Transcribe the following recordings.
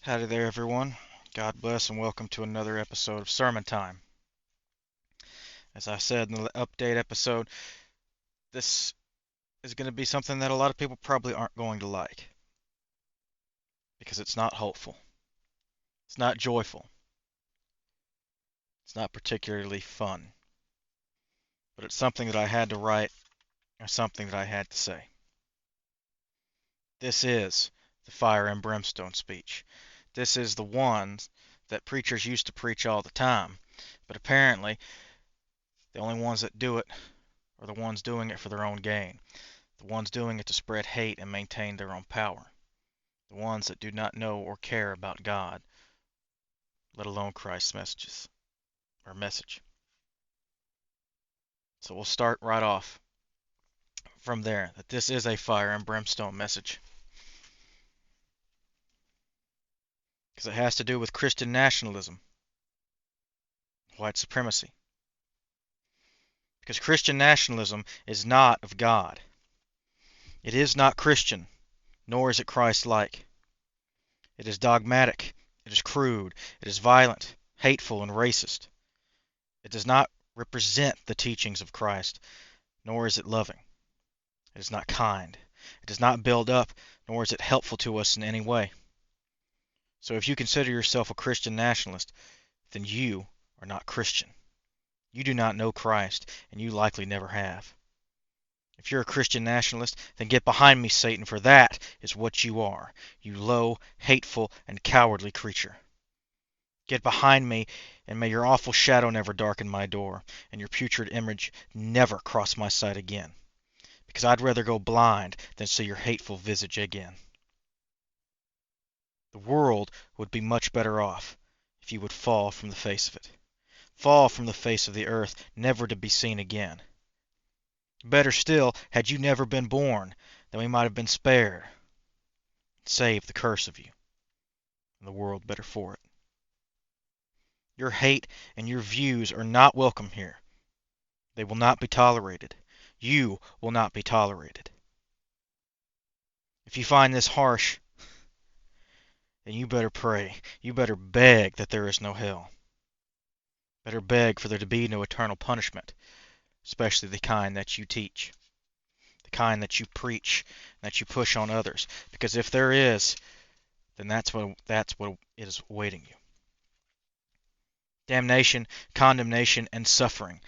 Howdy there, everyone. God bless and welcome to another episode of Sermon Time. As I said in the update episode, this is going to be something that a lot of people probably aren't going to like because it's not hopeful, it's not joyful, it's not particularly fun, but it's something that I had to write or something that I had to say. This is the fire and brimstone speech. This is the one that preachers used to preach all the time, but apparently the only ones that do it are the ones doing it for their own gain. The ones doing it to spread hate and maintain their own power. The ones that do not know or care about God, let alone Christ's message. So we'll start right off from there, that this is a fire and brimstone message. Because it has to do with Christian nationalism, white supremacy. Because Christian nationalism is not of God. It is not Christian, nor is it Christ-like. It is dogmatic, it is crude, it is violent, hateful, and racist. It does not represent the teachings of Christ, nor is it loving. It is not kind. It does not build up, nor is it helpful to us in any way. So if you consider yourself a Christian nationalist, then you are not Christian. You do not know Christ, and you likely never have. If you're a Christian nationalist, then get behind me, Satan, for that is what you are, you low, hateful, and cowardly creature. Get behind me, and may your awful shadow never darken my door, and your putrid image never cross my sight again, because I'd rather go blind than see your hateful visage again. The world would be much better off if you would fall from the face of it. Fall from the face of the earth, never to be seen again. Better still, had you never been born, then we might have been spared, saved the curse of you, and the world better for it. Your hate and your views are not welcome here. They will not be tolerated. You will not be tolerated. If you find this harsh, then you better pray. You better beg that there is no hell. Better beg for there to be no eternal punishment, especially the kind that you teach, the kind that you preach, that you push on others. Because if there is, then that's what is awaiting you. Damnation, condemnation, and suffering.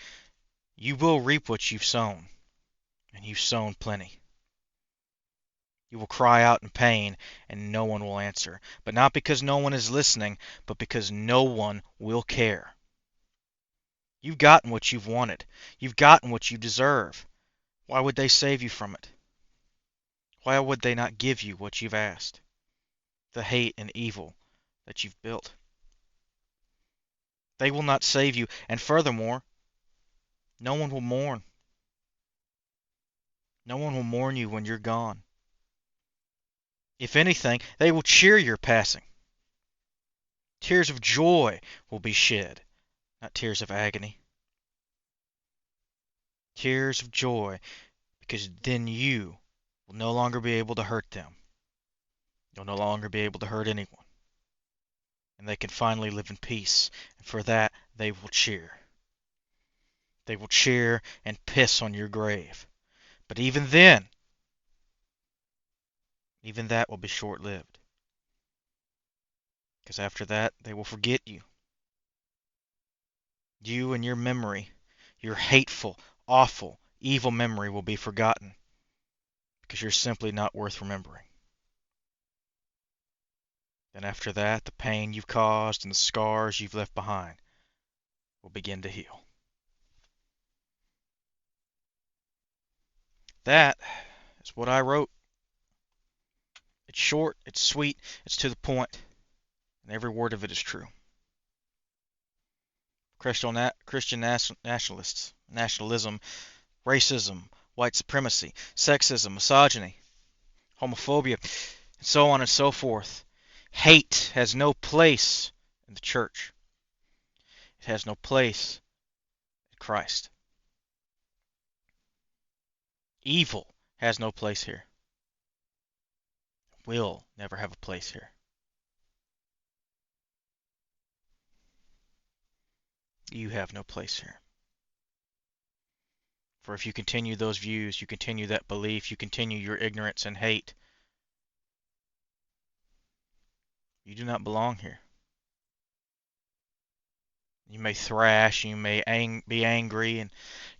You will reap what you've sown, and you've sown plenty. You will cry out in pain, and no one will answer. But not because no one is listening, but because no one will care. You've gotten what you've wanted. You've gotten what you deserve. Why would they save you from it? Why would they not give you what you've asked? The hate and evil that you've built. They will not save you, and furthermore, no one will mourn. No one will mourn you when you're gone. If anything, they will cheer your passing. Tears of joy will be shed, not tears of agony. Tears of joy, because then you will no longer be able to hurt them. You'll no longer be able to hurt anyone. And they can finally live in peace, and for that they will cheer. They will cheer and piss on your grave. But even then, even that will be short-lived. Because after that, they will forget you. You and your memory, your hateful, awful, evil memory will be forgotten. Because you're simply not worth remembering. Then after that, the pain you've caused and the scars you've left behind will begin to heal. That is what I wrote. It's short, it's sweet, it's to the point, and every word of it is true. Christian nationalists, nationalism, racism, white supremacy, sexism, misogyny, homophobia, and so on and so forth. Hate has no place in the church. It has no place in Christ. Evil has no place here. Will never have a place here. You have no place here. For if you continue those views, you continue that belief, you continue your ignorance and hate, you do not belong here. You may thrash, you may be angry and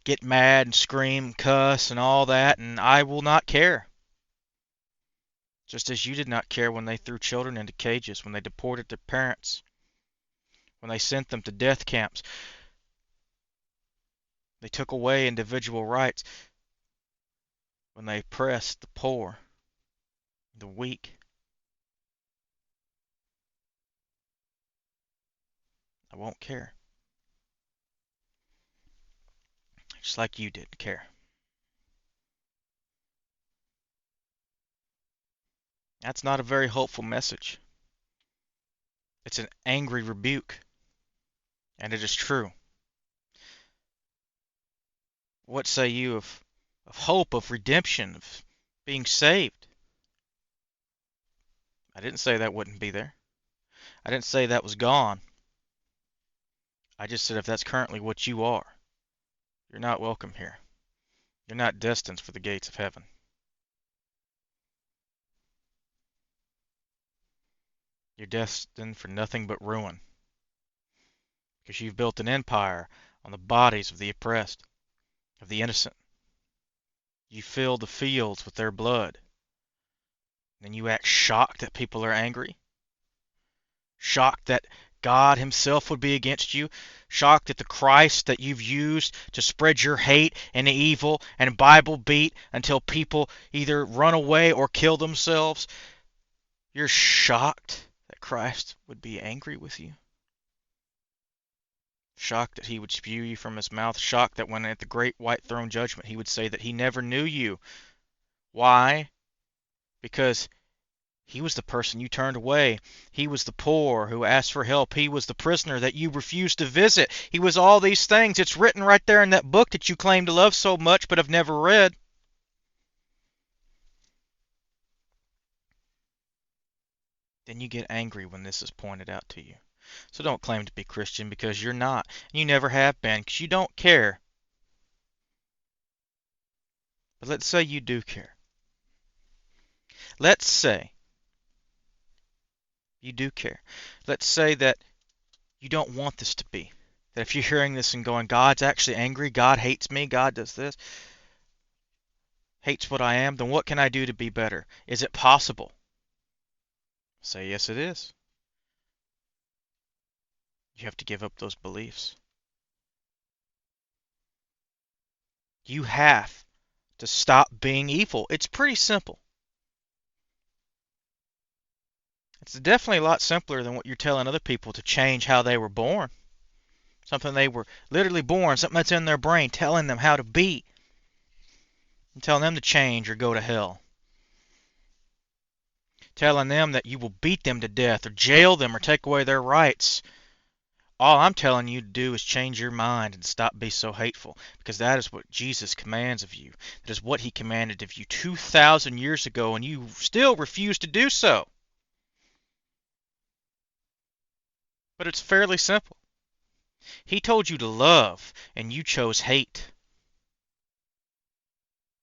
get mad and scream, cuss and all that, and I will not care. Just as you did not care when they threw children into cages, when they deported their parents, when they sent them to death camps, they took away individual rights, when they oppressed the poor, the weak. I won't care. Just like you didn't care. That's not a very hopeful message. It's an angry rebuke. And it is true. What say you of hope, of redemption, of being saved? I didn't say that wouldn't be there. I didn't say that was gone. I just said if that's currently what you are, you're not welcome here. You're not destined for the gates of heaven. You're destined for nothing but ruin. Because you've built an empire on the bodies of the oppressed, of the innocent. You fill the fields with their blood. And you act shocked that people are angry. Shocked that God himself would be against you. Shocked that the Christ that you've used to spread your hate and evil and Bible beat until people either run away or kill themselves. You're shocked that Christ would be angry with you. Shocked that he would spew you from his mouth. Shocked that when at the great white throne judgment he would say that he never knew you. Why? Because he was the person you turned away. He was the poor who asked for help. He was the prisoner that you refused to visit. He was all these things. It's written right there in that book that you claim to love so much but have never read. Then you get angry when this is pointed out to you. So don't claim to be Christian because you're not. And you never have been because you don't care. But let's say you do care. Let's say you do care. Let's say that you don't want this to be. That if you're hearing this and going, God's actually angry, God hates me, God does this, hates what I am, then what can I do to be better? Is it possible? Say yes, it is. You have to give up those beliefs. You have to stop being evil. It's pretty simple. It's definitely a lot simpler than what you're telling other people to change how they were born. Something they were literally born, something that's in their brain, telling them how to be. And telling them to change or go to hell. Telling them that you will beat them to death or jail them or take away their rights. All I'm telling you to do is change your mind and stop being so hateful, because that is what Jesus commands of you. That is what he commanded of you 2,000 years ago, and you still refuse to do so. But it's fairly simple. He told you to love, and you chose hate.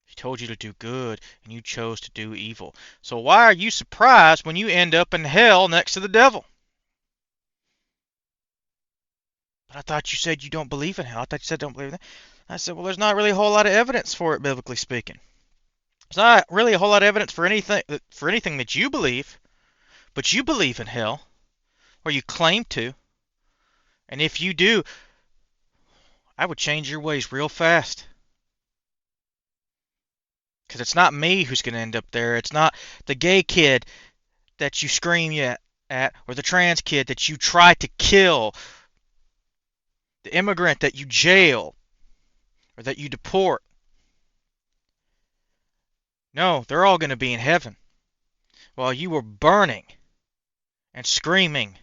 He told you to do good, and you chose to do evil. So why are you surprised when you end up in hell next to the devil? But I thought you said you don't believe in hell. I thought you said don't believe in that. I said, well, there's not really a whole lot of evidence for it, biblically speaking. There's not really a whole lot of evidence for anything that you believe, but you believe in hell, or you claim to. And if you do, I would change your ways real fast. Because it's not me who's going to end up there. It's not the gay kid that you scream at, or the trans kid that you try to kill, the immigrant that you jail, or that you deport. No, they're all going to be in heaven while you were burning and screaming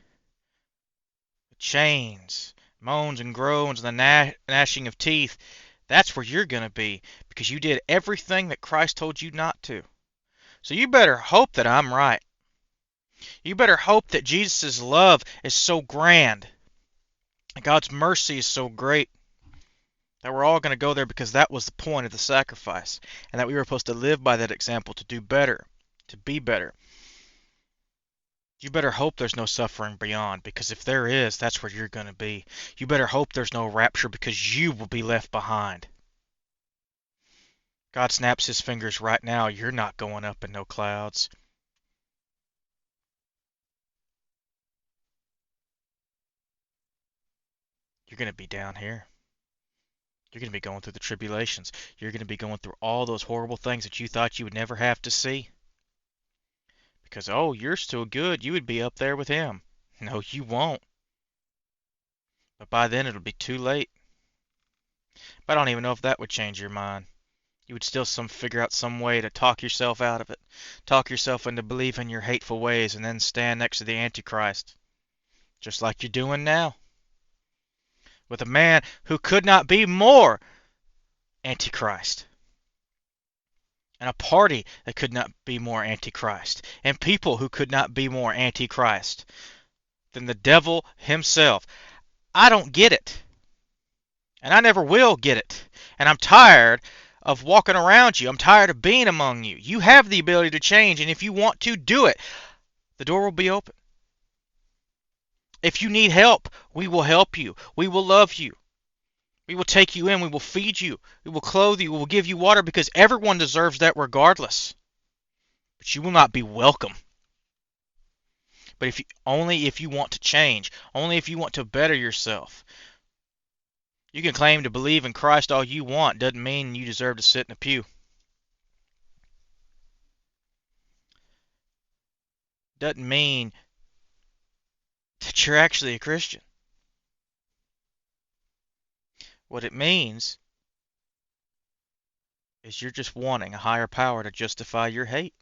with chains, moans and groans, and the gnashing of teeth. That's where you're going to be, because you did everything that Christ told you not to. So you better hope that I'm right. You better hope that Jesus' love is so grand God's mercy is so great that we're all going to go there because that was the point of the sacrifice, and that we were supposed to live by that example to do better, to be better. You better hope there's no suffering beyond, because if there is, that's where you're going to be. You better hope there's no rapture, because you will be left behind. God snaps his fingers right now. You're not going up in no clouds. You're going to be down here. You're going to be going through the tribulations. You're going to be going through all those horrible things that you thought you would never have to see. Because, oh, you're still good. You would be up there with him. No, you won't. But by then it'll be too late. But I don't even know if that would change your mind. You would still figure out some way to talk yourself out of it. Talk yourself into believing your hateful ways and then stand next to the Antichrist. Just like you're doing now. With a man who could not be more Antichrist. And a party that could not be more Antichrist. And people who could not be more Antichrist than the devil himself. I don't get it. And I never will get it. And I'm tired of walking around you. I'm tired of being among you. You have the ability to change, and if you want to, do it. The door will be open. If you need help, we will help you. We will love you. We will take you in. We will feed you. We will clothe you. We will give you water, because everyone deserves that regardless. But you will not be welcome. But only if you want to change. Only if you want to better yourself. You can claim to believe in Christ all you want. Doesn't mean you deserve to sit in a pew. Doesn't mean that you're actually a Christian. What it means is you're just wanting a higher power to justify your hate.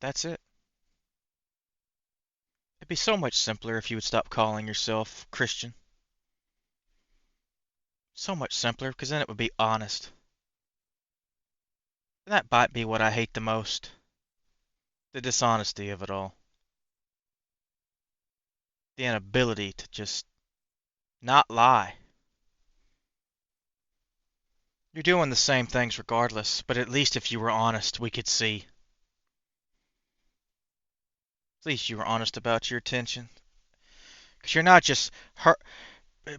That's it. It'd be so much simpler if you would stop calling yourself Christian. So much simpler, because then it would be honest. And that might be what I hate the most. The dishonesty of it all. The inability to just not lie. You're doing the same things regardless, but at least if you were honest, we could see. At least you were honest about your intention. Because you're not just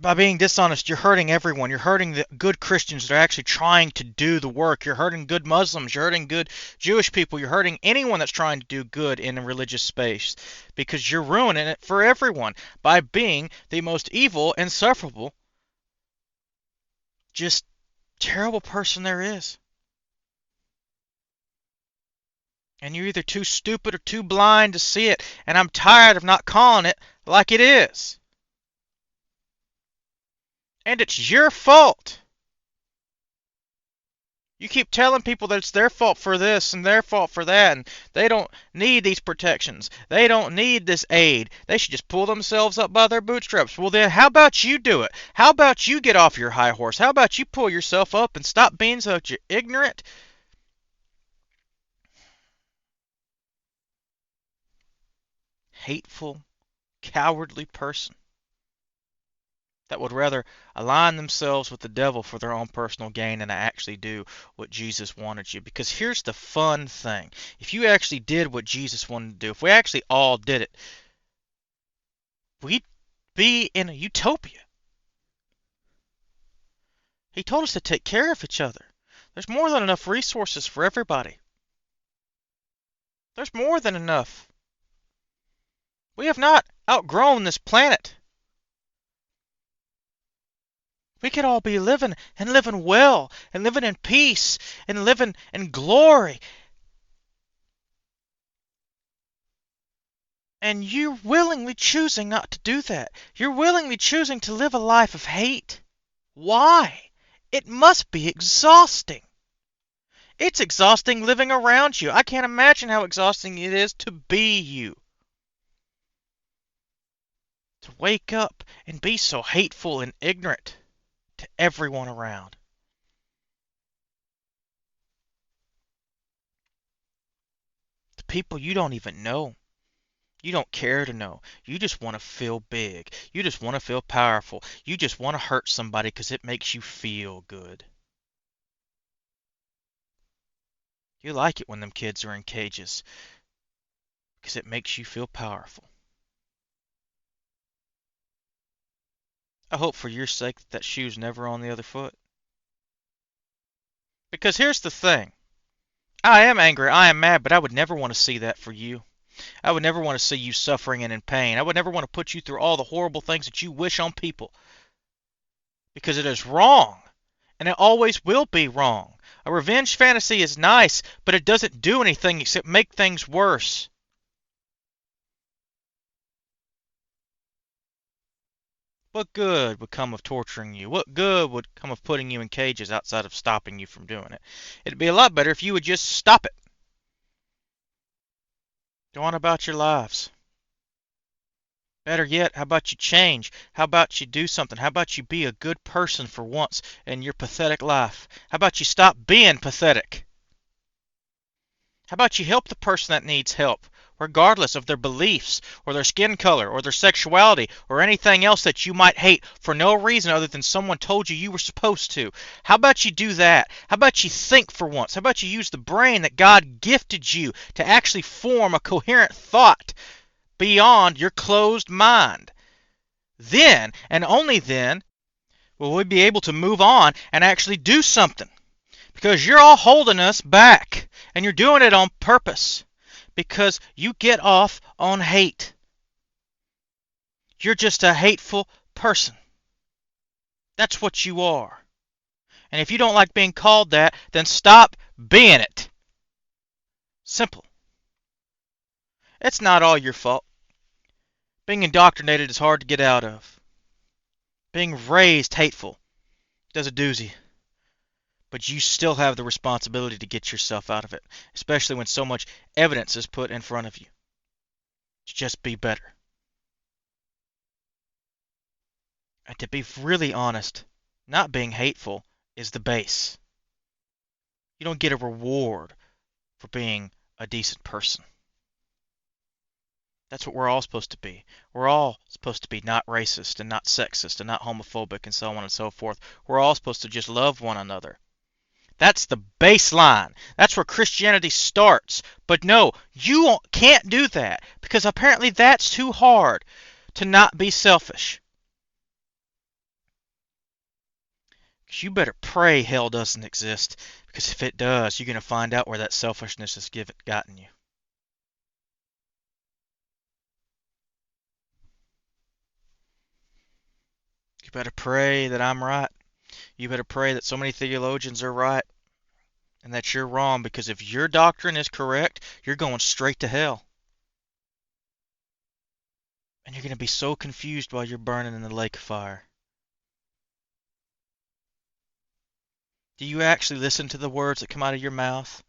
by being dishonest, you're hurting everyone. You're hurting the good Christians that are actually trying to do the work. You're hurting good Muslims. You're hurting good Jewish people. You're hurting anyone that's trying to do good in a religious space. Because you're ruining it for everyone by being the most evil, insufferable, just terrible person there is. And you're either too stupid or too blind to see it. And I'm tired of not calling it like it is. And it's your fault. You keep telling people that it's their fault for this and their fault for that, and they don't need these protections. They don't need this aid. They should just pull themselves up by their bootstraps. Well then, how about you do it? How about you get off your high horse? How about you pull yourself up and stop being such an ignorant, hateful, cowardly person that would rather align themselves with the devil for their own personal gain than to actually do what Jesus wanted you. Because here's the fun thing. If you actually did what Jesus wanted to do, if we actually all did it, we'd be in a utopia. He told us to take care of each other. There's more than enough resources for everybody. There's more than enough. We have not outgrown this planet. We could all be living and living well and living in peace and living in glory. And you're willingly choosing not to do that. You're willingly choosing to live a life of hate. Why? It must be exhausting. It's exhausting living around you. I can't imagine how exhausting it is to be you. To wake up and be so hateful and ignorant to everyone around. To people you don't even know. You don't care to know. You just want to feel big. You just want to feel powerful. You just want to hurt somebody because it makes you feel good. You like it when them kids are in cages because it makes you feel powerful. I hope for your sake that that shoe's never on the other foot. Because here's the thing. I am angry, I am mad, but I would never want to see that for you. I would never want to see you suffering and in pain. I would never want to put you through all the horrible things that you wish on people. Because it is wrong. And it always will be wrong. A revenge fantasy is nice, but it doesn't do anything except make things worse. What good would come of torturing you? What good would come of putting you in cages outside of stopping you from doing it? It'd be a lot better if you would just stop it. Go on about your lives. Better yet, how about you change? How about you do something? How about you be a good person for once in your pathetic life? How about you stop being pathetic? How about you help the person that needs help, regardless of their beliefs, or their skin color, or their sexuality, or anything else that you might hate for no reason other than someone told you you were supposed to? How about you do that? How about you think for once? How about you use the brain that God gifted you to actually form a coherent thought beyond your closed mind? Then, and only then, will we be able to move on and actually do something. Because you're all holding us back. And you're doing it on purpose. Because you get off on hate. You're just a hateful person. That's what you are. And if you don't like being called that, then stop being it. Simple. It's not all your fault. Being indoctrinated is hard to get out of. Being raised hateful does a doozy. But you still have the responsibility to get yourself out of it, especially when so much evidence is put in front of you. Just be better. And to be really honest, not being hateful is the base. You don't get a reward for being a decent person. That's what we're all supposed to be. We're all supposed to be not racist and not sexist and not homophobic and so on and so forth. We're all supposed to just love one another. That's the baseline. That's where Christianity starts. But no, you can't do that because apparently that's too hard to not be selfish. Because you better pray hell doesn't exist, because if it does, you're going to find out where that selfishness has gotten you. You better pray that I'm right. You better pray that so many theologians are right and that you're wrong, because if your doctrine is correct, you're going straight to hell. And you're going to be so confused while you're burning in the lake of fire. Do you actually listen to the words that come out of your mouth?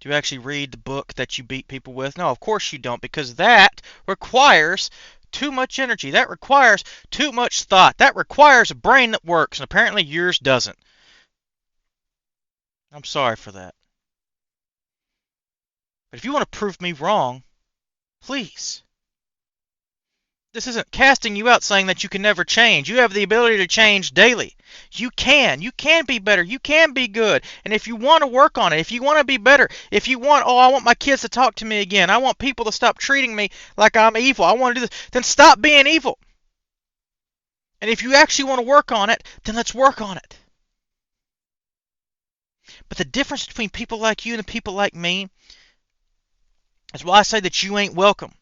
Do you actually read the book that you beat people with? No, of course you don't, because that requires too much energy. That requires too much thought. That requires a brain that works, and apparently yours doesn't. I'm sorry for that. But if you want to prove me wrong, please. This isn't casting you out saying that you can never change. You have the ability to change daily. You can. You can be better. You can be good. And if you want to work on it, if you want to be better, if you want, I want my kids to talk to me again. I want people to stop treating me like I'm evil. I want to do this. Then stop being evil. And if you actually want to work on it, then let's work on it. But the difference between people like you and people like me is why I say that you ain't welcome.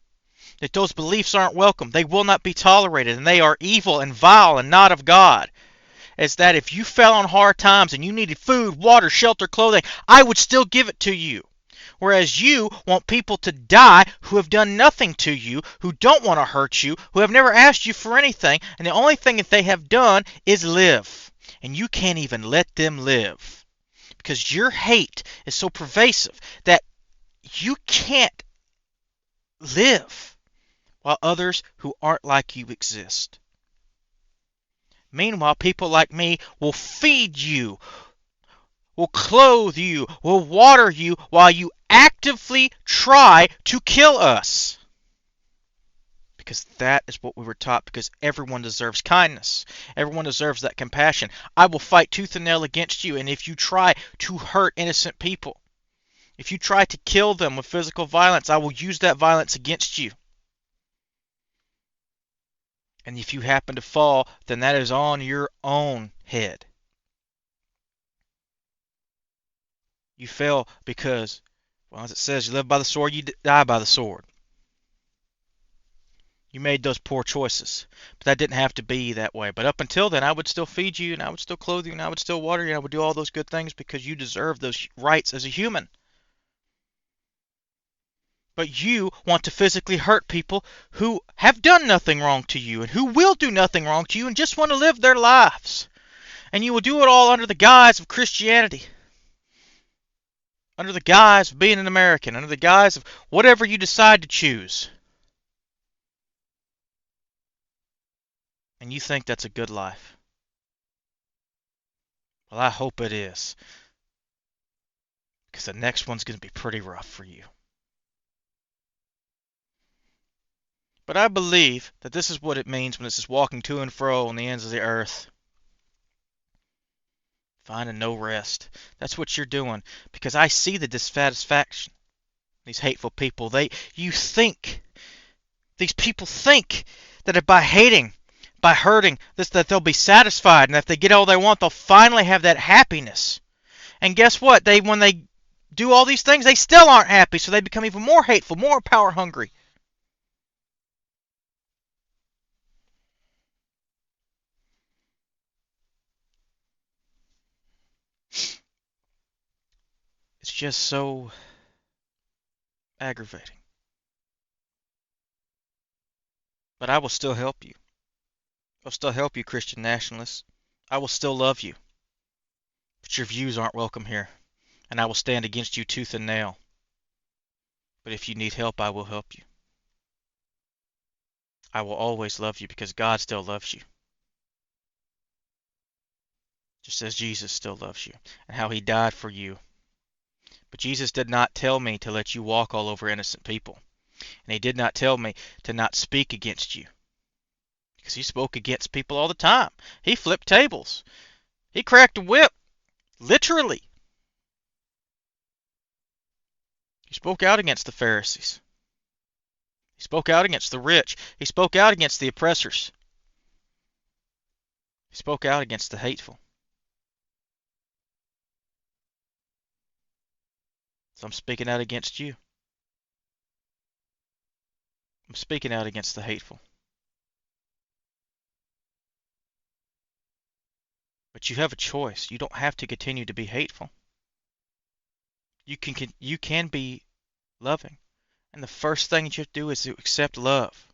That those beliefs aren't welcome. They will not be tolerated, and they are evil and vile and not of God. Is that if you fell on hard times and you needed food, water, shelter, clothing, I would still give it to you. Whereas you want people to die who have done nothing to you, who don't want to hurt you, who have never asked you for anything, and the only thing that they have done is live. And you can't even let them live. Because your hate is so pervasive that you can't live while others who aren't like you exist. Meanwhile, people like me will feed you, will clothe you, will water you while you actively try to kill us. because that is what we were taught, because everyone deserves kindness. Everyone deserves that compassion. I will fight tooth and nail against you, and if you try to hurt innocent people, if you try to kill them with physical violence, I will use that violence against you. And if you happen to fall, then that is on your own head. You fell because, well, as it says, you live by the sword, you die by the sword. You made those poor choices. But that didn't have to be that way. But up until then, I would still feed you, and I would still clothe you, and I would still water you, and I would do all those good things because you deserve those rights as a human. But you want to physically hurt people who have done nothing wrong to you, and who will do nothing wrong to you, and just want to live their lives. And you will do it all under the guise of Christianity. Under the guise of being an American. Under the guise of whatever you decide to choose. And you think that's a good life. Well, I hope it is. Because the next one's going to be pretty rough for you. But I believe that this is what it means when it says walking to and fro on the ends of the earth. Finding no rest. That's what you're doing. Because I see the dissatisfaction. These hateful people. These people think that by hating, by hurting, that they'll be satisfied. And if they get all they want, they'll finally have that happiness. And guess what? When they do all these things, they still aren't happy. So they become even more hateful, more power hungry. It's just so aggravating. But I will still help you. I'll still help you, Christian nationalists. I will still love you. But your views aren't welcome here. And I will stand against you tooth and nail. But if you need help, I will help you. I will always love you because God still loves you. Just as Jesus still loves you. And how he died for you. But Jesus did not tell me to let you walk all over innocent people. And he did not tell me to not speak against you. Because he spoke against people all the time. He flipped tables. He cracked a whip. Literally. He spoke out against the Pharisees. He spoke out against the rich. He spoke out against the oppressors. He spoke out against the hateful. So I'm speaking out against you. I'm speaking out against the hateful. But you have a choice. You don't have to continue to be hateful. You can be loving. And the first thing you have to do is to accept love.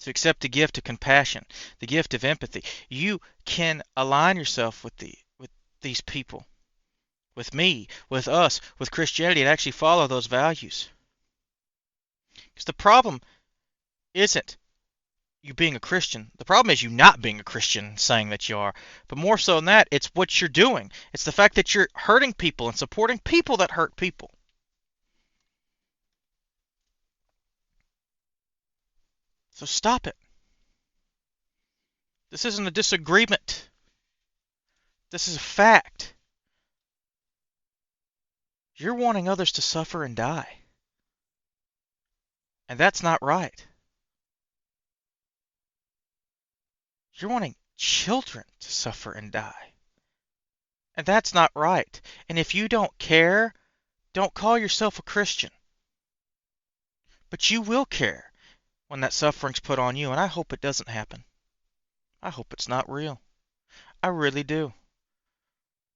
To accept the gift of compassion, the gift of empathy. You can align yourself with these people, with me, with us, with Christianity, and actually follow those values. Because the problem isn't you being a Christian. The problem is you not being a Christian, saying that you are. But more so than that, it's what you're doing. It's the fact that you're hurting people and supporting people that hurt people. So stop it. This isn't a disagreement. This is a fact. You're wanting others to suffer and die. And that's not right. You're wanting children to suffer and die. And that's not right. And if you don't care, don't call yourself a Christian. But you will care when that suffering's put on you, and I hope it doesn't happen. I hope it's not real. I really do.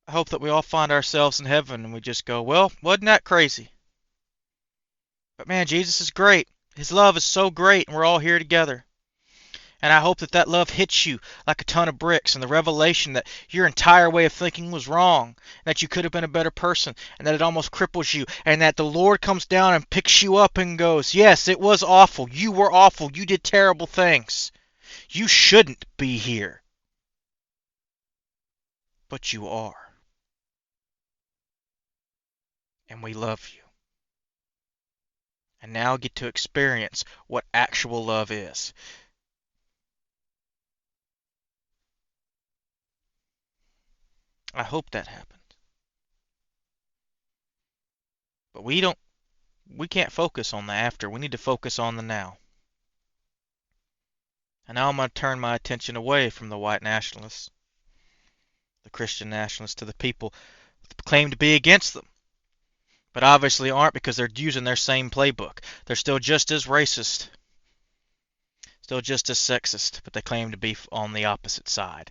I hope that we all find ourselves in heaven and we just go, well, wasn't that crazy? But man, Jesus is great. His love is so great, and we're all here together. And I hope that that love hits you like a ton of bricks, and the revelation that your entire way of thinking was wrong, that you could have been a better person, and that it almost cripples you, and that the Lord comes down and picks you up and goes, yes, it was awful. You were awful. You did terrible things. You shouldn't be here. But you are. And we love you. and now get to experience what actual love is. I hope that happens. But we can't focus on the after. We need to focus on the now. And now I'm going to turn my attention away from the white nationalists, the Christian nationalists, to the people that claim to be against them, but obviously aren't, because they're using their same playbook. They're still just as racist, still just as sexist, but they claim to be on the opposite side.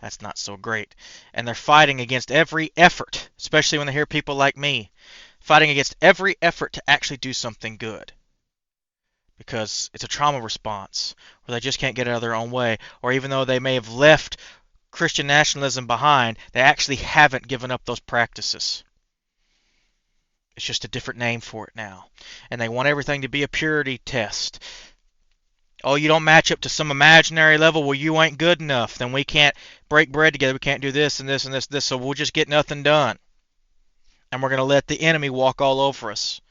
That's not so great. And they're fighting against every effort, especially when they hear people like me, fighting against every effort to actually do something good. Because it's a trauma response, where they just can't get out of their own way, or even though they may have left Christian nationalism behind, they actually haven't given up those practices. It's just a different name for it now. And they want everything to be a purity test. Oh, you don't match up to some imaginary level where you ain't good enough, then we can't break bread together, we can't do this and this and this, so we'll just get nothing done. And we're going to let the enemy walk all over us.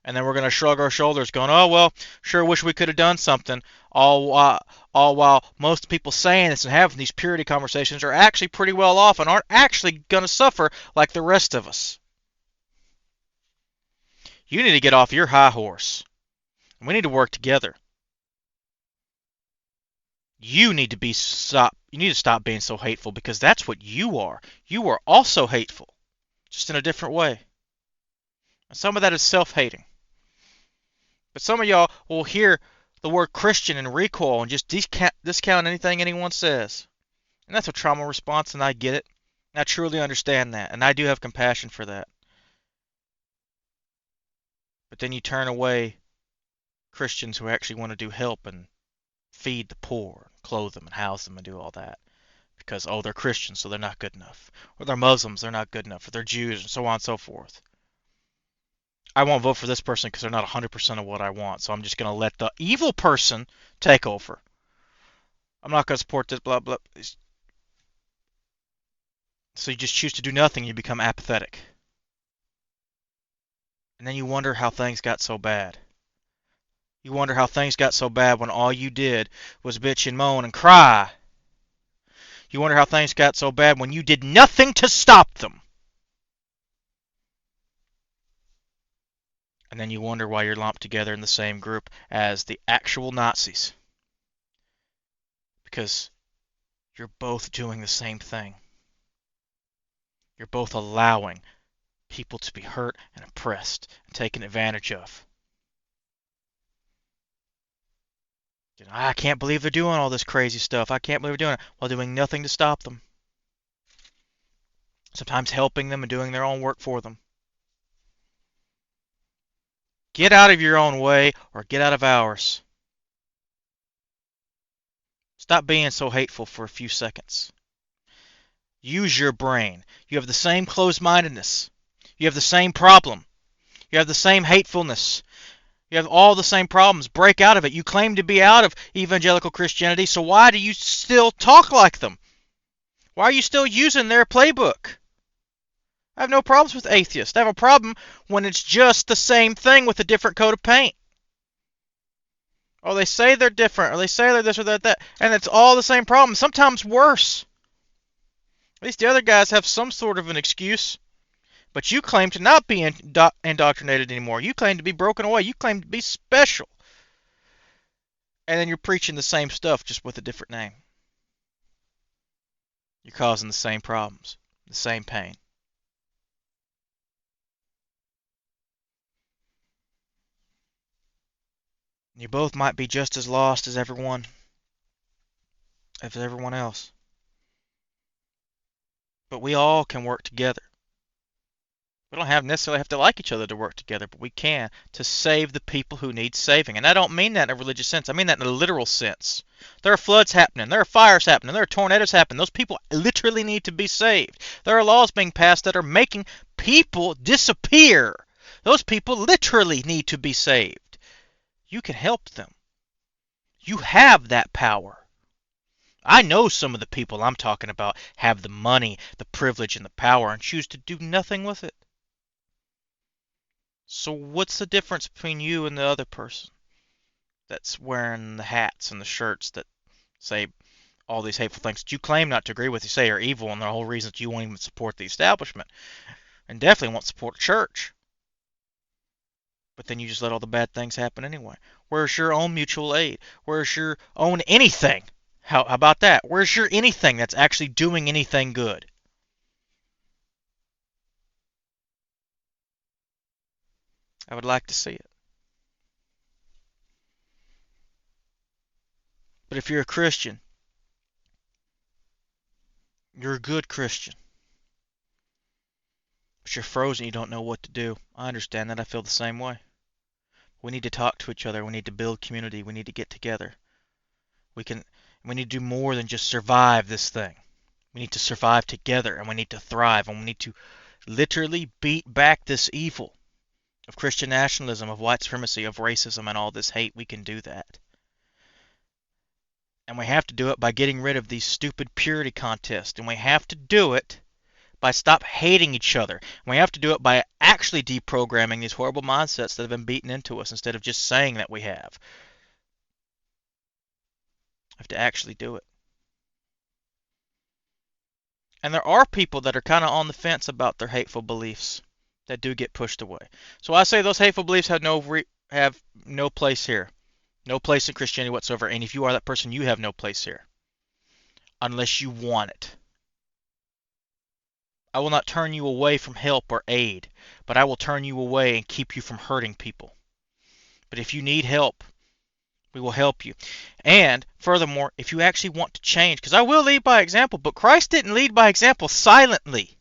And then we're going to shrug our shoulders going, oh, well, sure wish we could have done something. All while most people saying this and having these purity conversations are actually pretty well off and aren't actually going to suffer like the rest of us. You need to get off your high horse. We need to work together. You need to stop being so hateful, because that's what you are. You are also hateful, just in a different way. And some of that is self-hating. But some of y'all will hear the word Christian and recoil and just discount anything anyone says. And that's a trauma response, and I get it. I truly understand that, and I do have compassion for that. But then you turn away Christians who actually want to do help and feed the poor, clothe them and house them and do all that. Because, oh, they're Christians, so they're not good enough. Or they're Muslims, they're not good enough. Or they're Jews, and so on and so forth. I won't vote for this person because they're not 100% of what I want, so I'm just going to let the evil person take over. I'm not going to support this, blah, blah. So you just choose to do nothing, you become apathetic. And then you wonder how things got so bad. You wonder how things got so bad when all you did was bitch and moan and cry. You wonder how things got so bad when you did nothing to stop them. And then you wonder why you're lumped together in the same group as the actual Nazis. Because you're both doing the same thing. You're both allowing people to be hurt and oppressed and taken advantage of. I can't believe they're doing all this crazy stuff. I can't believe they're doing it while doing nothing to stop them. Sometimes helping them and doing their own work for them. Get out of your own way or get out of ours. Stop being so hateful for a few seconds. Use your brain. You have the same closed-mindedness. You have the same problem. You have the same hatefulness. You have all the same problems. Break out of it. You claim to be out of evangelical Christianity, so why do you still talk like them? Why are you still using their playbook? I have no problems with atheists. I have a problem when it's just the same thing with a different coat of paint. Or they say they're different, or they say they're this or that, and it's all the same problem, sometimes worse. At least the other guys have some sort of an excuse. But you claim to not be indoctrinated anymore. You claim to be broken away. You claim to be special. And then you're preaching the same stuff, just with a different name. You're causing the same problems, the same pain. You both might be just as lost as everyone else. But we all can work together. We don't necessarily have to like each other to work together, but we can to save the people who need saving. And I don't mean that in a religious sense. I mean that in a literal sense. There are floods happening. There are fires happening. There are tornadoes happening. Those people literally need to be saved. There are laws being passed that are making people disappear. Those people literally need to be saved. You can help them. You have that power. I know some of the people I'm talking about have the money, the privilege, and the power and choose to do nothing with it. So what's the difference between you and the other person that's wearing the hats and the shirts that say all these hateful things that you claim not to agree with, you say are evil, and the whole reason that you won't even support the establishment and definitely won't support the church? But then you just let all the bad things happen anyway. Where's your own mutual aid? Where's your own anything? How about that? Where's your anything that's actually doing anything good? I would like to see it. But if you're a Christian, you're a good Christian. But you're frozen, you don't know what to do. I understand that. I feel the same way. We need to talk to each other. We need to build community. We need to get together. We can we need to do more than just survive this thing. We need to survive together, and we need to thrive, and we need to literally beat back this evil of Christian nationalism, of white supremacy, of racism, and all this hate. We can do that. And we have to do it by getting rid of these stupid purity contests. And we have to do it by stop hating each other. And we have to do it by actually deprogramming these horrible mindsets that have been beaten into us instead of just saying that we have. We have to actually do it. And there are people that are kind of on the fence about their hateful beliefs that do get pushed away. So I say those hateful beliefs have no place here. No place in Christianity whatsoever. And if you are that person, you have no place here. Unless you want it. I will not turn you away from help or aid, but I will turn you away and keep you from hurting people. But if you need help, we will help you. And furthermore, if you actually want to change, because I will lead by example, but Christ didn't lead by example silently.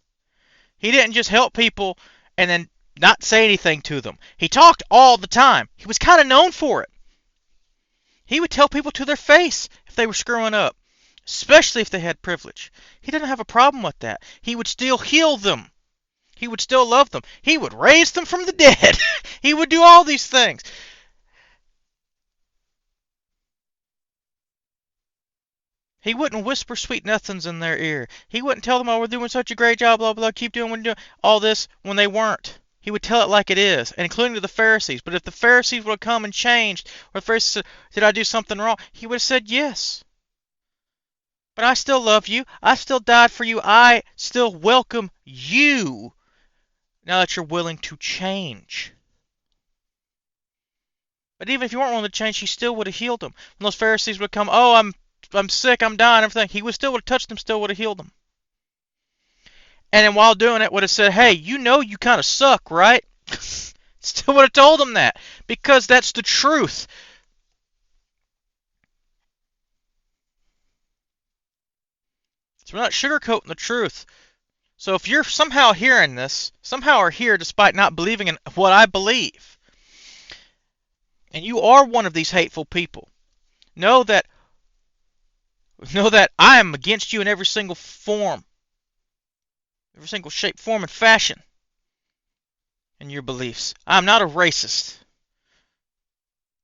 He didn't just help people and then not say anything to them. He talked all the time. He was kind of known for it. He would tell people to their face if they were screwing up, especially if they had privilege. He didn't have a problem with that. He would still heal them. He would still love them. He would raise them from the dead. He would do all these things. He wouldn't whisper sweet nothings in their ear. He wouldn't tell them, oh, we're doing such a great job, blah, blah, keep doing what you're doing, all this when they weren't. He would tell it like it is, and including to the Pharisees. But if the Pharisees would have come and changed, or the Pharisees said, did I do something wrong? He would have said yes. But I still love you. I still died for you. I still welcome you now that you're willing to change. But even if you weren't willing to change, he still would have healed them. When those Pharisees would come, oh, I'm sick, I'm dying, everything, he would still would have touched them, still would have healed them. And then while doing it, would have said, hey, you know you kind of suck, right? Still would have told them that, because that's the truth. So we're not sugarcoating the truth. So if you're somehow hearing this, somehow are here despite not believing in what I believe, and you are one of these hateful people, know that I am against you in every single form, every single shape, form, and fashion in your beliefs. I'm not a racist.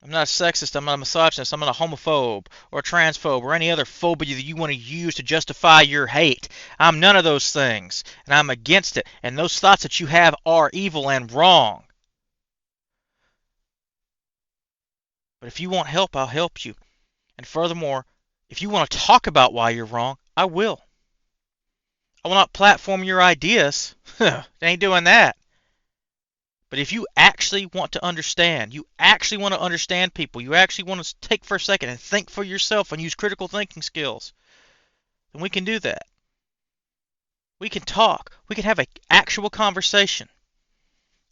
I'm not a sexist. I'm not a misogynist. I'm not a homophobe or a transphobe or any other phobia that you want to use to justify your hate. I'm none of those things, and I'm against it. And those thoughts that you have are evil and wrong. But if you want help, I'll help you. And furthermore, if you want to talk about why you're wrong, I will. I will not platform your ideas. They ain't doing that. But if you actually want to understand, you actually want to understand people, you actually want to take for a second and think for yourself and use critical thinking skills, then we can do that. We can talk. We can have an actual conversation,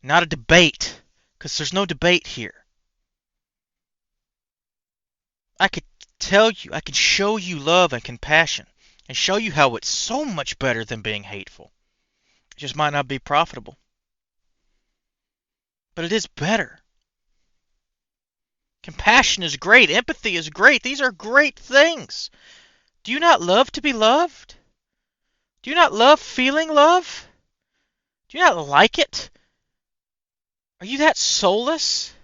not a debate, because there's no debate here. I could tell you, I could show you love and compassion and show you how it's so much better than being hateful. It just might not be profitable. But it is better. Compassion is great. Empathy is great. These are great things. Do you not love to be loved? Do you not love feeling love? Do you not like it? Are you that soulless?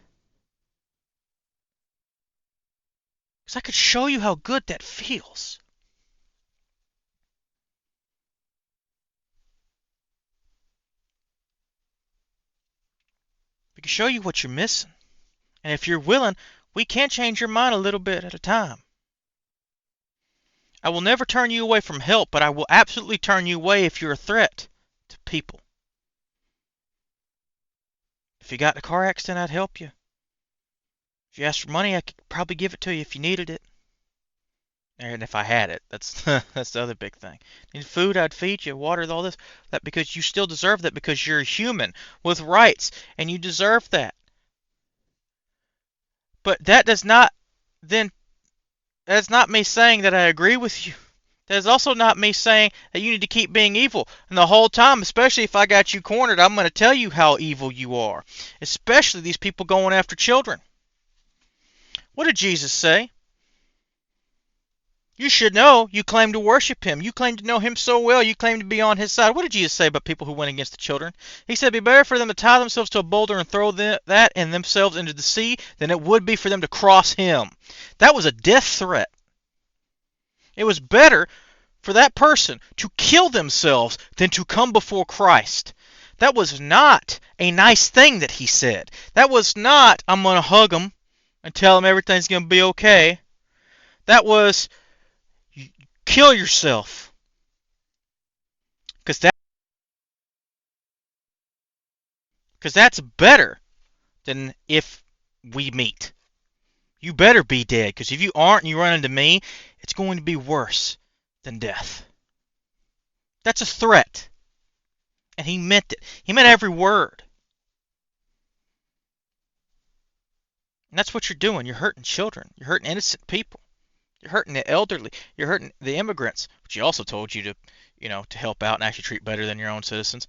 Because I could show you how good that feels. We can show you what you're missing. And if you're willing, we can change your mind a little bit at a time. I will never turn you away from help, but I will absolutely turn you away if you're a threat to people. If you got in a car accident, I'd help you. If you asked for money, I could probably give it to you if you needed it. And if I had it, that's that's the other big thing. Need food, I'd feed you. Water, all this. That because you still deserve that because you're a human with rights and you deserve that. But that does not then that's not me saying that I agree with you. That is also not me saying that you need to keep being evil. And the whole time, especially if I got you cornered, I'm going to tell you how evil you are. Especially these people going after children. What did Jesus say? You should know. You claim to worship him. You claim to know him so well. You claim to be on his side. What did Jesus say about people who went against the children? He said, it'd be better for them to tie themselves to a boulder and throw that and themselves into the sea than it would be for them to cross him. That was a death threat. It was better for that person to kill themselves than to come before Christ. That was not a nice thing that he said. That was not, I'm going to hug them and tell them everything's going to be okay. That was, kill yourself. Because that's better than if we meet. You better be dead, because if you aren't and you run into me, it's going to be worse than death. That's a threat. And he meant it. He meant every word. And that's what you're doing. You're hurting children. You're hurting innocent people. You're hurting the elderly. You're hurting the immigrants, which he also told you to help out and actually treat better than your own citizens.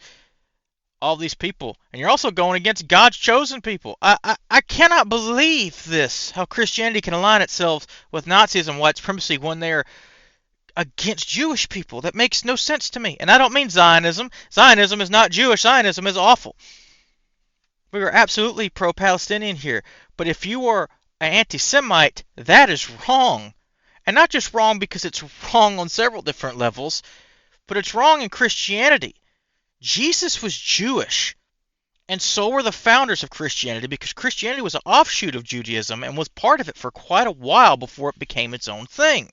All these people. And you're also going against God's chosen people. I cannot believe this, how Christianity can align itself with Nazism and white supremacy when they're against Jewish people. That makes no sense to me. And I don't mean Zionism. Zionism is not Jewish. Zionism is awful. We are absolutely pro-Palestinian here. But if you are an anti-Semite, that is wrong. And not just wrong because it's wrong on several different levels, but it's wrong in Christianity. Jesus was Jewish, and so were the founders of Christianity, because Christianity was an offshoot of Judaism and was part of it for quite a while before it became its own thing.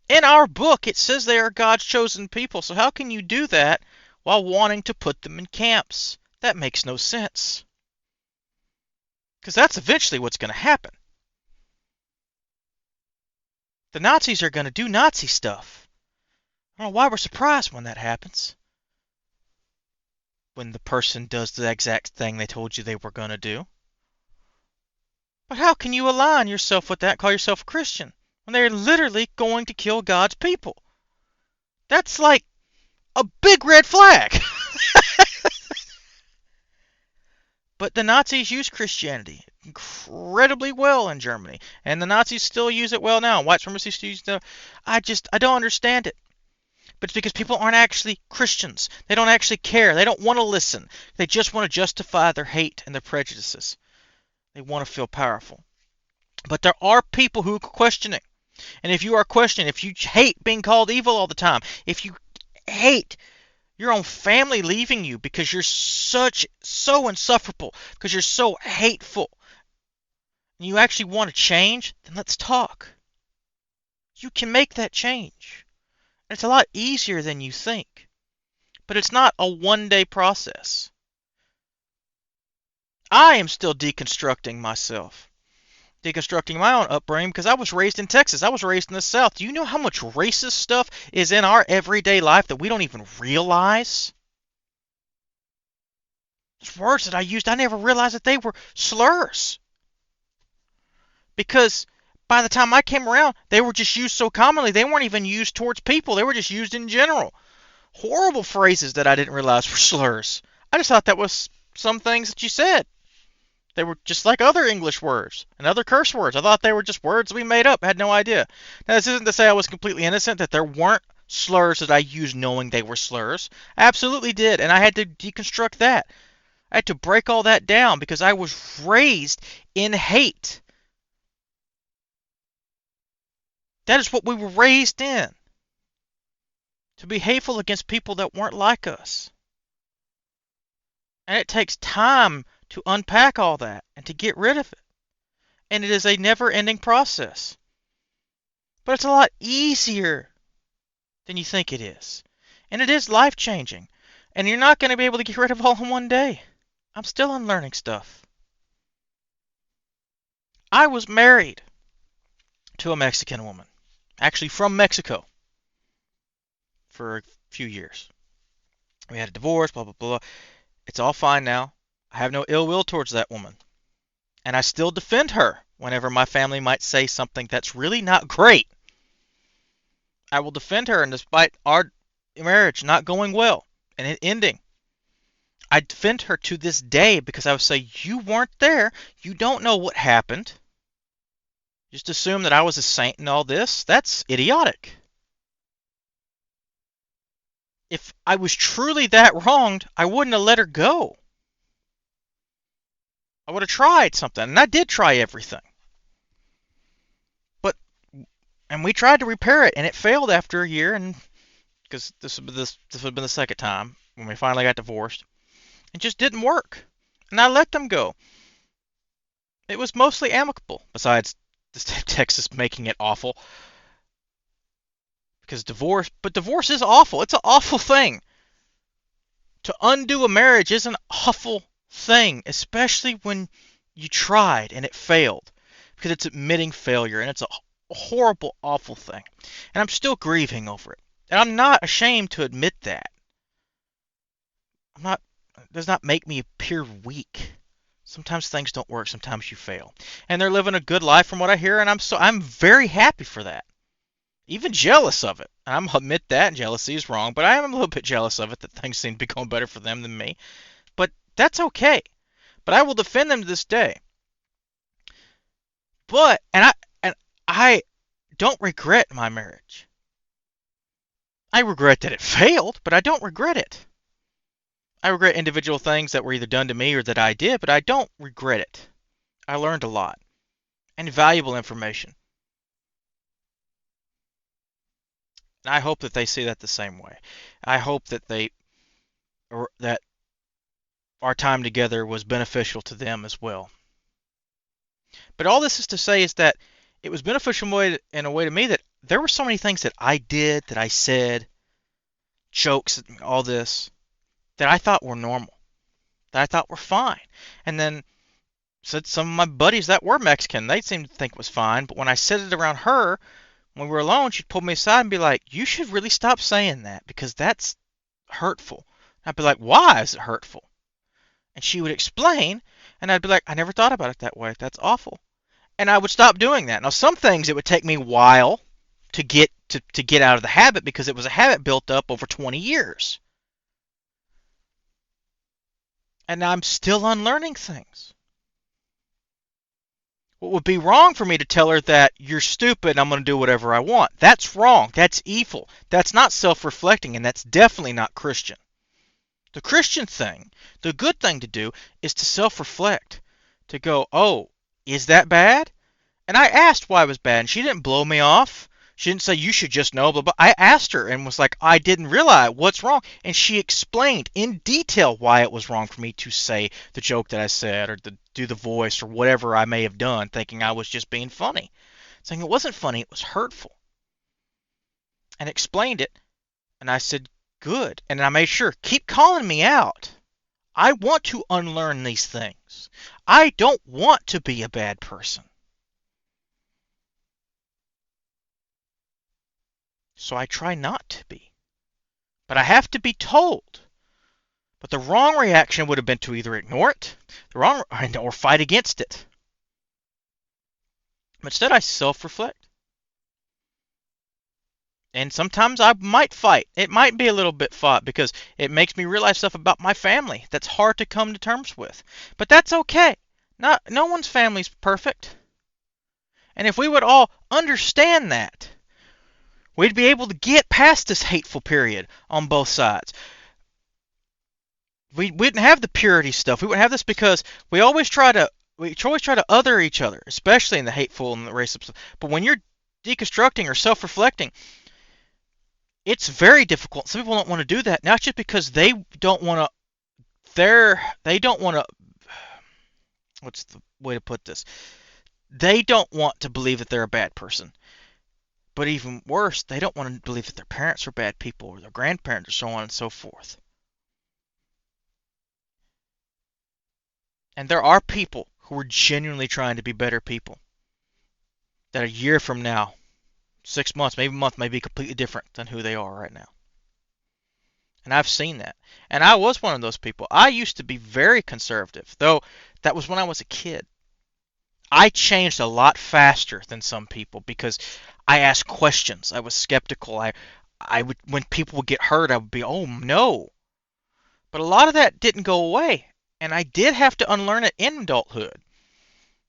In our book, it says they are God's chosen people, so how can you do that while wanting to put them in camps? That makes no sense. Because that's eventually what's going to happen. The Nazis are going to do Nazi stuff. I don't know why we're surprised when that happens. When the person does the exact thing they told you they were going to do. But how can you align yourself with that and call yourself a Christian when they're literally going to kill God's people? That's like a big red flag. But the Nazis used Christianity incredibly well in Germany. And the Nazis still use it well now. White supremacy still use it. I don't understand it. But it's because people aren't actually Christians. They don't actually care. They don't want to listen. They just want to justify their hate and their prejudices. They want to feel powerful. But there are people who are questioning. And if you are questioning, if you hate being called evil all the time, if you hate your own family leaving you because you're so insufferable, because you're so hateful, and you actually want to change, then let's talk. You can make that change. It's a lot easier than you think. But it's not a one-day process. I am still deconstructing myself. Deconstructing my own upbringing because I was raised in Texas. I was raised in the South. Do you know how much racist stuff is in our everyday life that we don't even realize? There's words that I used, I never realized that they were slurs. Because by the time I came around, they were just used so commonly, they weren't even used towards people. They were just used in general. Horrible phrases that I didn't realize were slurs. I just thought that was some things that you said. They were just like other English words and other curse words. I thought they were just words we made up. I had no idea. Now, this isn't to say I was completely innocent, that there weren't slurs that I used knowing they were slurs. I absolutely did, and I had to deconstruct that. I had to break all that down because I was raised in hate. That is what we were raised in. To be hateful against people that weren't like us. And it takes time to unpack all that and to get rid of it. And it is a never-ending process. But it's a lot easier than you think it is. And it is life-changing. And you're not going to be able to get rid of all in one day. I'm still unlearning stuff. I was married to a Mexican woman, actually from Mexico, for a few years. We had a divorce, blah, blah, blah. It's all fine now. I have no ill will towards that woman. And I still defend her whenever my family might say something that's really not great. I will defend her, and despite our marriage not going well and it ending, I defend her to this day because I would say, you weren't there. You don't know what happened. Just assume that I was a saint and all this. That's idiotic. If I was truly that wronged, I wouldn't have let her go. I would have tried something, and I did try everything. But, and we tried to repair it, and it failed after a year, and because this would have been the second time when we finally got divorced. It just didn't work, and I let them go. It was mostly amicable, besides the state of Texas making it awful. Because divorce is awful. It's an awful thing. To undo a marriage is an awful thing, especially when you tried and it failed. Because it's admitting failure, and it's a horrible, awful thing. And I'm still grieving over it. And I'm not ashamed to admit that. It does not make me appear weak. Sometimes things don't work, sometimes you fail. And they're living a good life from what I hear, and I'm very happy for that. Even jealous of it. And I'll admit that jealousy is wrong, but I am a little bit jealous of it that things seem to be going better for them than me. But that's okay. But I will defend them to this day. And I don't regret my marriage. I regret that it failed, but I don't regret it. I regret individual things that were either done to me or that I did, but I don't regret it. I learned a lot and valuable information. And I hope that they see that the same way. I hope that that our time together was beneficial to them as well. But all this is to say is that it was beneficial in a way to me that there were so many things that I did, that I said, jokes, all this, that I thought were normal, that I thought were fine. And then said some of my buddies that were Mexican, they seemed to think it was fine. But when I said it around her, when we were alone, she'd pull me aside and be like, you should really stop saying that because that's hurtful. I'd be like, why is it hurtful? And she would explain, and I'd be like, I never thought about it that way. That's awful. And I would stop doing that. Now, some things it would take me a while to get out of the habit because it was a habit built up over 20 years. And I'm still unlearning things. What would be wrong for me to tell her that you're stupid and I'm going to do whatever I want? That's wrong. That's evil. That's not self-reflecting, and that's definitely not Christian. The Christian thing, the good thing to do, is to self-reflect. To go, oh, is that bad? And I asked why it was bad, and she didn't blow me off. She didn't say, you should just know, blah, blah. I asked her and was like, I didn't realize what's wrong. And she explained in detail why it was wrong for me to say the joke that I said or to do the voice or whatever I may have done, thinking I was just being funny. Saying it wasn't funny, it was hurtful. And explained it. And I said, good. And I made sure, keep calling me out. I want to unlearn these things. I don't want to be a bad person. So I try not to be. But I have to be told. But the wrong reaction would have been to either ignore it, or fight against it. But instead I self-reflect. And sometimes I might fight. It might be a little bit fought because it makes me realize stuff about my family that's hard to come to terms with. But that's okay. No one's family's perfect. And if we would all understand that, we'd be able to get past this hateful period on both sides. We wouldn't have the purity stuff. We wouldn't have this because we always try to other each other, especially in the hateful and the racist stuff. But when you're deconstructing or self-reflecting, it's very difficult. Some people don't want to do that, not just because they don't want to they don't want to, what's the way to put this? They don't want to believe that they're a bad person. But even worse, they don't want to believe that their parents are bad people or their grandparents or so on and so forth. And there are people who are genuinely trying to be better people that a year from now, 6 months, maybe a month, may be completely different than who they are right now. And I've seen that. And I was one of those people. I used to be very conservative, though that was when I was a kid. I changed a lot faster than some people because I asked questions. I was skeptical. I would, when people would get hurt, I would be, oh no. But a lot of that didn't go away. And I did have to unlearn it in adulthood.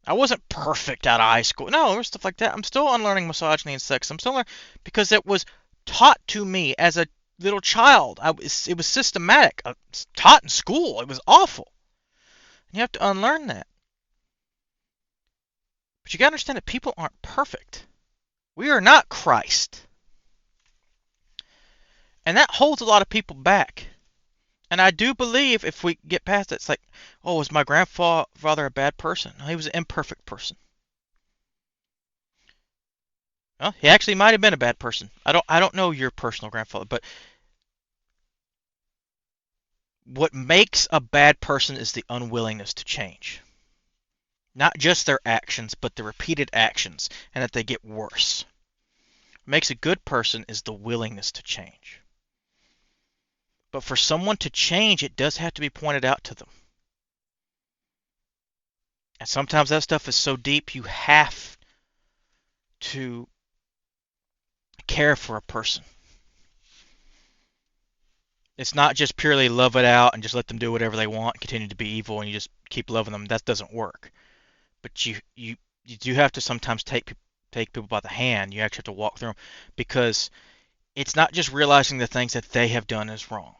I wasn't perfect out of high school. No, there was stuff like that. I'm still unlearning misogyny and sex. I'm still learning because it was taught to me as a little child. It was systematic. Was taught in school. It was awful. And you have to unlearn that. But you got to understand that people aren't perfect. We are not Christ. And that holds a lot of people back. And I do believe if we get past it, it's like, oh, was my grandfather a bad person? No, he was an imperfect person. Well, he actually might have been a bad person. I don't know your personal grandfather, but what makes a bad person is the unwillingness to change. Not just their actions, but the repeated actions, and that they get worse. What makes a good person is the willingness to change. But for someone to change, it does have to be pointed out to them. And sometimes that stuff is so deep, you have to care for a person. It's not just purely love it out and just let them do whatever they want, continue to be evil, and you just keep loving them. That doesn't work. But you do have to sometimes take people by the hand. You actually have to walk through them because it's not just realizing the things that they have done is wrong.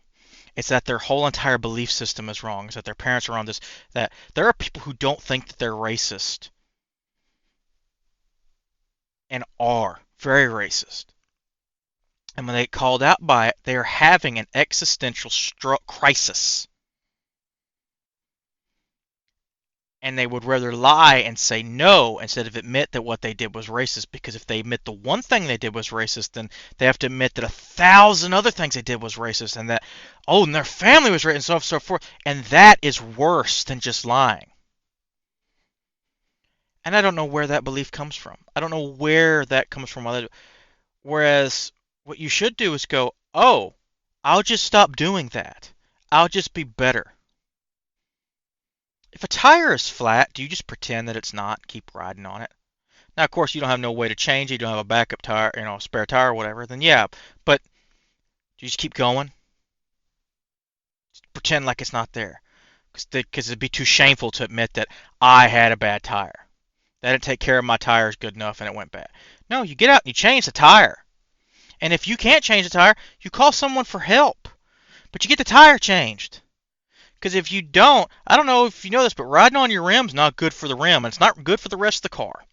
It's that their whole entire belief system is wrong. It's that their parents are on this. That there are people who don't think that they're racist and are very racist. And when they get called out by it, they are having an existential crisis. And they would rather lie and say no instead of admit that what they did was racist. Because if they admit the one thing they did was racist, then they have to admit that 1,000 other things they did was racist, and that, oh, and their family was racist, and so on and so forth. And that is worse than just lying. And I don't know where that belief comes from. I don't know where that comes from. Whereas what you should do is go, oh, I'll just stop doing that. I'll just be better. If a tire is flat, do you just pretend that it's not, keep riding on it? Now, of course, you don't have no way to change it. You don't have a backup tire, a spare tire or whatever. Then yeah, but do you just keep going? Just pretend like it's not there, because it'd be too shameful to admit that I had a bad tire. That didn't take care of my tires good enough, and it went bad. No, you get out and you change the tire. And if you can't change the tire, you call someone for help. But you get the tire changed. Because if you don't, I don't know if you know this, but riding on your rim's not good for the rim, and it's not good for the rest of the car.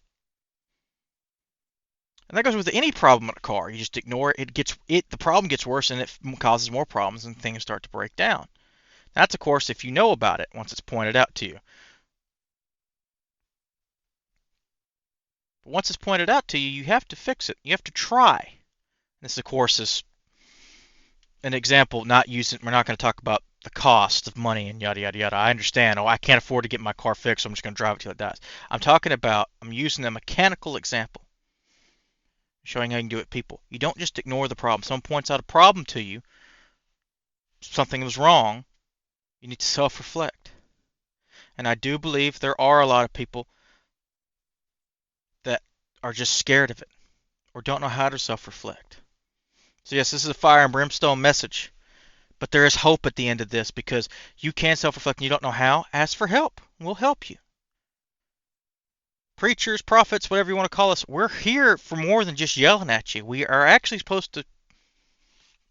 And that goes with any problem in a car. You just ignore it. The problem gets worse, and it causes more problems, and things start to break down. That's, of course, if you know about it once it's pointed out to you. But once it's pointed out to you, you have to fix it. You have to try. This, of course, is an example. We're not going to talk about the cost of money and yada yada yada. I understand. Oh, I can't afford to get my car fixed, so I'm just going to drive it till it dies. I'm using a mechanical example, showing how you can do it. People, you don't just ignore the problem. Someone points out a problem to you, something was wrong. You need to self-reflect. And I do believe there are a lot of people that are just scared of it or don't know how to self-reflect. So yes, this is a fire and brimstone message. But there is hope at the end of this, because you can self-reflect and you don't know how. Ask for help. We'll help you. Preachers, prophets, whatever you want to call us, we're here for more than just yelling at you. We are actually supposed to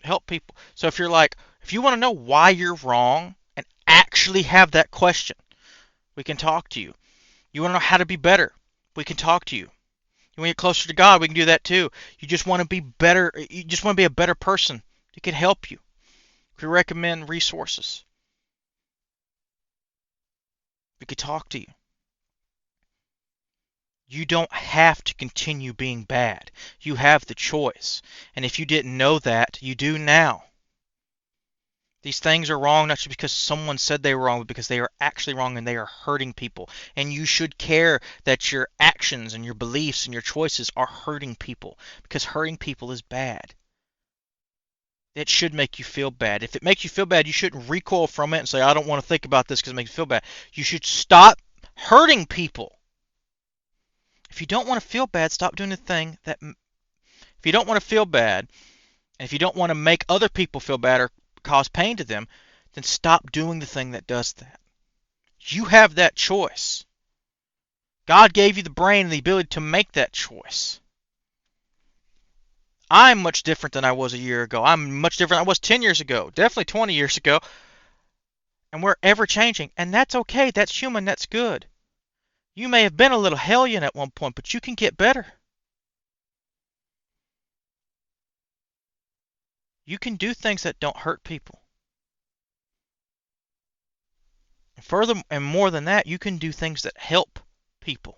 help people. So if you want to know why you're wrong and actually have that question, we can talk to you. You want to know how to be better, we can talk to you. You want to get closer to God, we can do that too. You just want to be better. You just want to be a better person. We can help you. We recommend resources. We could talk to you. You don't have to continue being bad. You have the choice. And if you didn't know that, you do now. These things are wrong not just because someone said they were wrong, but because they are actually wrong and they are hurting people. And you should care that your actions and your beliefs and your choices are hurting people, because hurting people is bad. It should make you feel bad. If it makes you feel bad, you shouldn't recoil from it and say, I don't want to think about this because it makes me feel bad. You should stop hurting people. If you don't want to feel bad, stop doing the thing that. If you don't want to feel bad, and if you don't want to make other people feel bad or cause pain to them, then stop doing the thing that does that. You have that choice. God gave you the brain and the ability to make that choice. I'm much different than I was a year ago. I'm much different than I was 10 years ago. Definitely 20 years ago. And we're ever changing. And that's okay. That's human. That's good. You may have been a little hellion at one point, but you can get better. You can do things that don't hurt people. And further and more than that, you can do things that help people.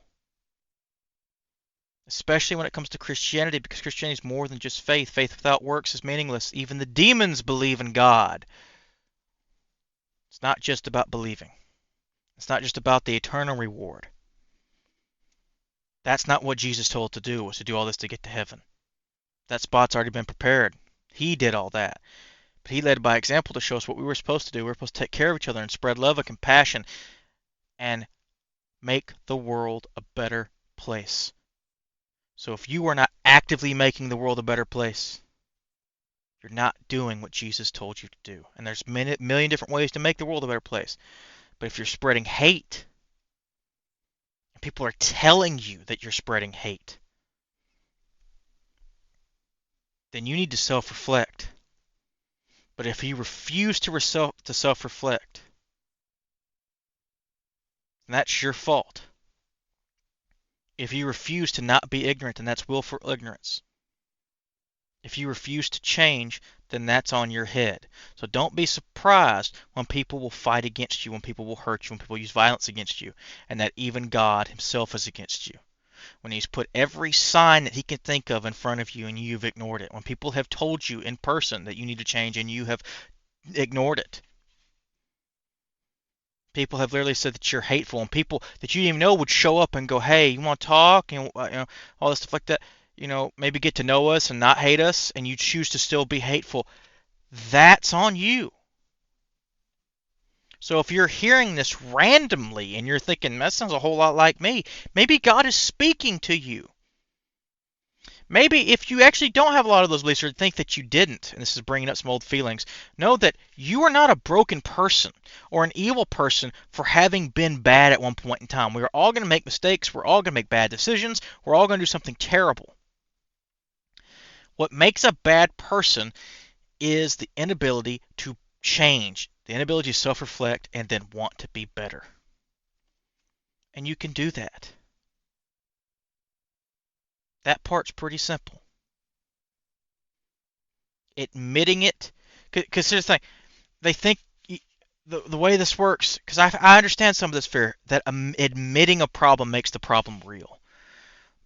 Especially when it comes to Christianity, because Christianity is more than just faith. Faith without works is meaningless. Even the demons believe in God. It's not just about believing. It's not just about the eternal reward. That's not what Jesus told to do, was to do all this to get to heaven. That spot's already been prepared. He did all that. But he led by example to show us what we were supposed to do. We were supposed to take care of each other and spread love and compassion and make the world a better place. So if you are not actively making the world a better place, you're not doing what Jesus told you to do. And there's a million different ways to make the world a better place. But if you're spreading hate, and people are telling you that you're spreading hate, then you need to self-reflect. But if you refuse to self-reflect, then that's your fault. If you refuse to not be ignorant, then that's willful ignorance. If you refuse to change, then that's on your head. So don't be surprised when people will fight against you, when people will hurt you, when people use violence against you, and that even God himself is against you. When he's put every sign that he can think of in front of you and you've ignored it. When people have told you in person that you need to change and you have ignored it. People have literally said that you're hateful, and people that you didn't even know would show up and go, "Hey, you want to talk?" and all this stuff like that. Maybe get to know us and not hate us, and you choose to still be hateful. That's on you. So if you're hearing this randomly and you're thinking, that sounds a whole lot like me, maybe God is speaking to you. Maybe if you actually don't have a lot of those beliefs or think that you didn't, and this is bringing up some old feelings, know that you are not a broken person or an evil person for having been bad at one point in time. We are all going to make mistakes. We're all going to make bad decisions. We're all going to do something terrible. What makes a bad person is the inability to change, the inability to self-reflect and then want to be better. And you can do that. That part's pretty simple. Admitting it, because here's the thing, they think the way this works, because I understand some of this fear, that admitting a problem makes the problem real.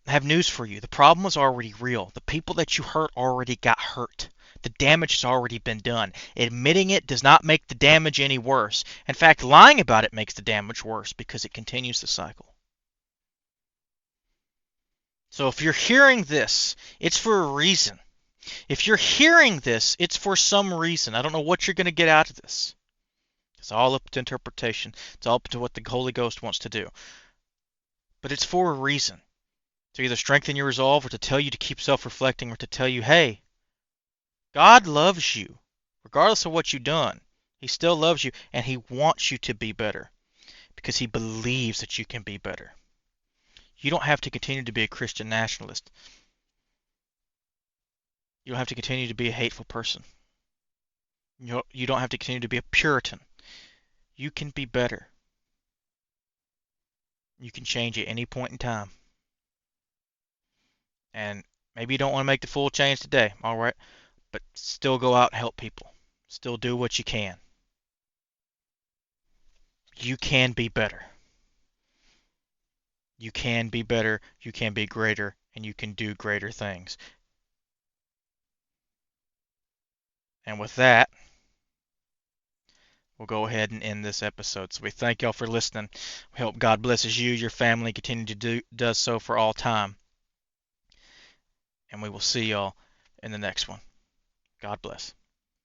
I have news for you. The problem is already real. The people that you hurt already got hurt. The damage has already been done. Admitting it does not make the damage any worse. In fact, lying about it makes the damage worse because it continues the cycle. So if you're hearing this, it's for a reason. If you're hearing this, it's for some reason. I don't know what you're going to get out of this. It's all up to interpretation. It's all up to what the Holy Ghost wants to do. But it's for a reason. To either strengthen your resolve or to tell you to keep self-reflecting or to tell you, hey, God loves you. Regardless of what you've done, he still loves you and he wants you to be better because he believes that you can be better. You don't have to continue to be a Christian nationalist. You don't have to continue to be a hateful person. You don't have to continue to be a Puritan. You can be better. You can change at any point in time. And maybe you don't want to make the full change today, all right? But still go out and help people. Still do what you can. You can be better. You can be better, you can be greater, and you can do greater things. And with that, we'll go ahead and end this episode. So we thank y'all for listening. We hope God blesses you, your family, continue to does so for all time. And we will see y'all in the next one. God bless.